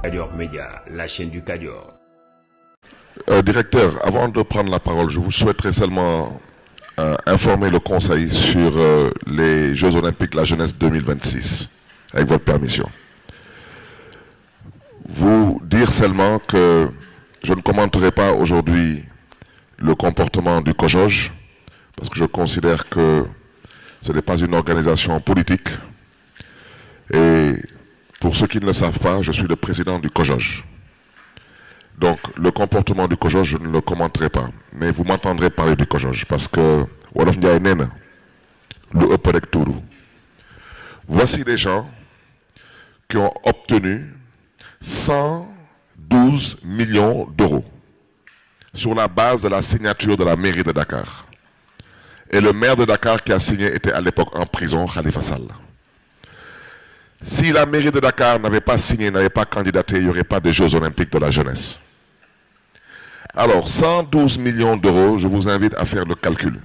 Cadior Média, la chaîne du Cadior. Directeur, avant de prendre la parole, je vous souhaiterais seulement informer le Conseil sur les Jeux Olympiques La Jeunesse 2026, avec votre permission. Vous dire seulement que je ne commenterai pas aujourd'hui le comportement du COJOJ, parce que je considère que ce n'est pas une organisation politique. Et pour ceux qui ne le savent pas, je suis le président du COJOJ. Donc, le comportement du COJOJ, je ne le commenterai pas. Mais vous m'entendrez parler du COJOJ, parce que voici des gens qui ont obtenu 112 millions d'euros sur la base de la signature de la mairie de Dakar. Et le maire de Dakar qui a signé était à l'époque en prison, Khalifa Sall. Si la mairie de Dakar n'avait pas signé, n'avait pas candidaté, il n'y aurait pas de Jeux Olympiques de la jeunesse. Alors, 112 millions d'euros, je vous invite à faire le calcul.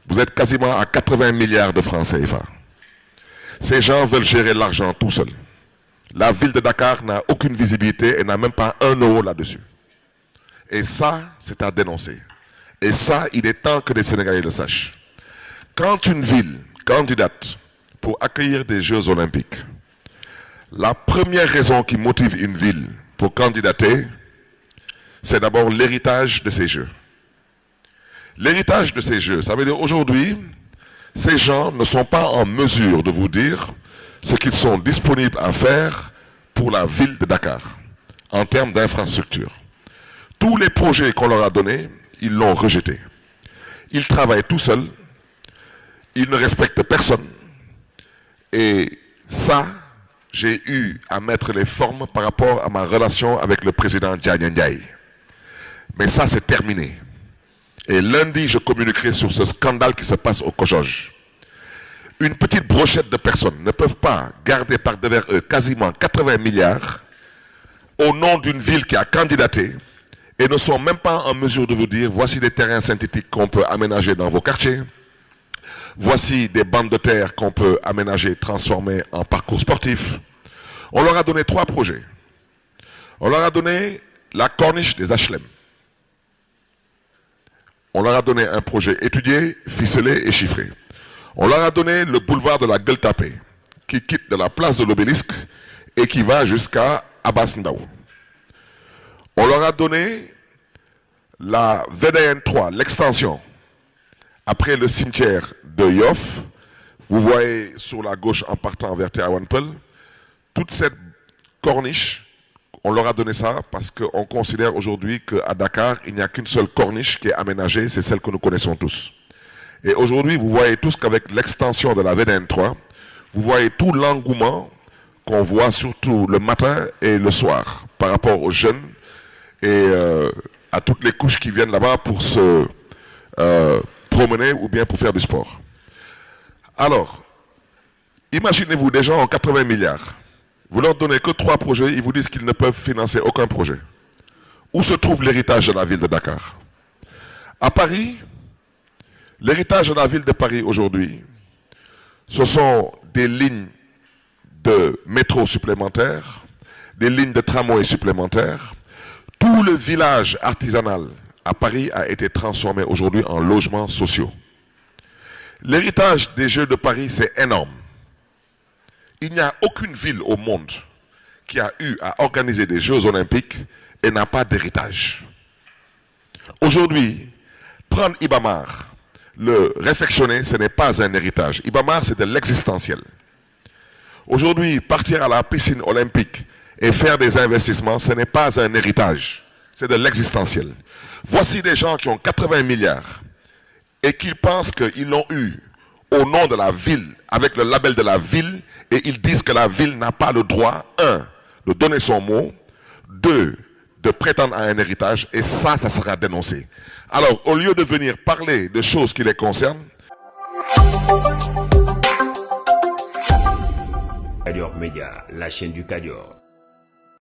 Vous êtes quasiment à 80 milliards de francs CFA. Ces gens veulent gérer l'argent tout seuls. La ville de Dakar n'a aucune visibilité et n'a même pas un euro là-dessus. Et ça, c'est à dénoncer. Et ça, il est temps que les Sénégalais le sachent. Quand une ville candidate pour accueillir des Jeux Olympiques, la première raison qui motive une ville pour candidater, c'est d'abord l'héritage de ces Jeux. L'héritage de ces Jeux, ça veut dire aujourd'hui, ces gens ne sont pas en mesure de vous dire ce qu'ils sont disponibles à faire pour la ville de Dakar, en termes d'infrastructure. Tous les projets qu'on leur a donnés, ils l'ont rejeté. Ils travaillent tout seuls, ils ne respectent personne. Et ça, j'ai eu à mettre les formes par rapport à ma relation avec le président Diagne Ndiaye. Mais ça, c'est terminé. Et lundi, je communiquerai sur ce scandale qui se passe au COJOJ. Une petite brochette de personnes ne peuvent pas garder par devers eux quasiment 80 milliards au nom d'une ville qui a candidaté et ne sont même pas en mesure de vous dire voici des terrains synthétiques qu'on peut aménager dans vos quartiers, voici des bandes de terre qu'on peut aménager, transformer en parcours sportif. On leur a donné 3 projets. On leur a donné la corniche des HLM. On leur a donné un projet étudié, ficelé et chiffré. On leur a donné le boulevard de la Gueule Tapée, qui quitte de la place de l'Obélisque et qui va jusqu'à Abbas Ndao. On leur a donné la VDN 3, l'extension, après le cimetière de Yoff. Vous voyez sur la gauche en partant vers Tiawanpel, toute cette corniche, on leur a donné ça parce qu'on considère aujourd'hui qu'à Dakar, il n'y a qu'une seule corniche qui est aménagée, c'est celle que nous connaissons tous. Et aujourd'hui, vous voyez tous qu'avec l'extension de la VDN 3, vous voyez tout l'engouement qu'on voit surtout le matin et le soir par rapport aux jeunes et à toutes les couches qui viennent là-bas pour se promener ou bien pour faire du sport. Alors, imaginez-vous, des gens ont 80 milliards. Vous leur donnez que 3 projets, ils vous disent qu'ils ne peuvent financer aucun projet. Où se trouve l'héritage de la ville de Dakar? À Paris, l'héritage de la ville de Paris aujourd'hui, ce sont des lignes de métro supplémentaires, des lignes de tramway supplémentaires. Tout le village artisanal à Paris a été transformé aujourd'hui en logements sociaux. L'héritage des Jeux de Paris, c'est énorme. Il n'y a aucune ville au monde qui a eu à organiser des Jeux Olympiques et n'a pas d'héritage. Aujourd'hui, prendre Ibamar, le réfectionner, ce n'est pas un héritage. Ibamar, c'est de l'existentiel. Aujourd'hui, partir à la piscine olympique et faire des investissements, ce n'est pas un héritage. C'est de l'existentiel. Voici des gens qui ont 80 milliards et qui pensent qu'ils l'ont eu au nom de la ville, avec le label de la ville, et ils disent que la ville n'a pas le droit, 1, de donner son mot, 2, de prétendre à un héritage, et ça sera dénoncé. Alors, au lieu de venir parler de choses qui les concernent, Cadior Média, la chaîne du Cadior.